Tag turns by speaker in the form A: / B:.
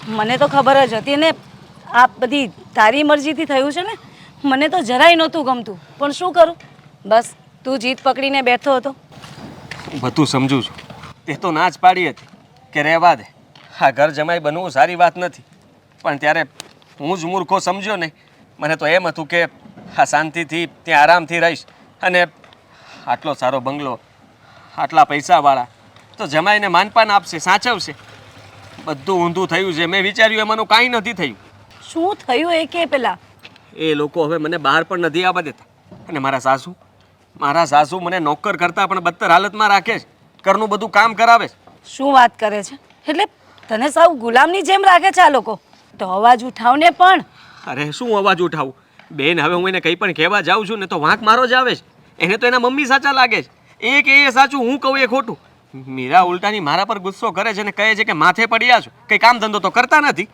A: મને તો ખબર જ હતી ને આ બધી તારી મરજીથી થયું છે ને. મને તો જરાય નહોતું ગમતું, પણ શું કરું, બસ તું જીત પકડીને બેઠો હતો.
B: હું બધું સમજુ છું. તે તો ના જ પાડી હતી કે રહેવા દે, આ ઘર જમાઈ બનવું સારી વાત નથી. પણ ત્યારે હું જ મૂર્ખો સમજ્યો ને. મને તો એમ હતું કે આ શાંતિથી ત્યાં આરામથી રહીશ, અને આટલો સારો બંગલો, આટલા પૈસાવાળા, તો જમાઈને માનપાન આપશે, સાચવશે. બધું ઊંધું થયું છે. મેં વિચાર્યું એમાંનું કાંઈ નથી થયું.
A: શું થયું એ કે પેલા?
B: એ લોકો હવે મને બહાર પણ નથી આવવા દેતા. અને મારા સાસુ મને નોકર કરતાં પણ બદતર હાલતમાં રાખે છે. ઘરનું બધું કામ કરાવે છે.
A: શું વાત કરે છે? એટલે તને સાવ ગુલામની જેમ રાખે છે આ લોકો? તો અવાજ ઉઠાવને પણ.
B: અરે શું અવાજ ઉઠાવું બેન? હવે હું એને કંઈ પણ કહેવા જાઉં છું ને તો વાંક મારો જ આવે છે. એને તો એના મમ્મી સાચા લાગે છે. એ કે એ સાચું, હું કહું એ ખોટું. મીરા ઉલટાની મારા પર ગુસ્સો કરે છે ને કહે છે કે માથે પડ્યા છો, કંઈ કામ ધંધો તો કરતા નથી.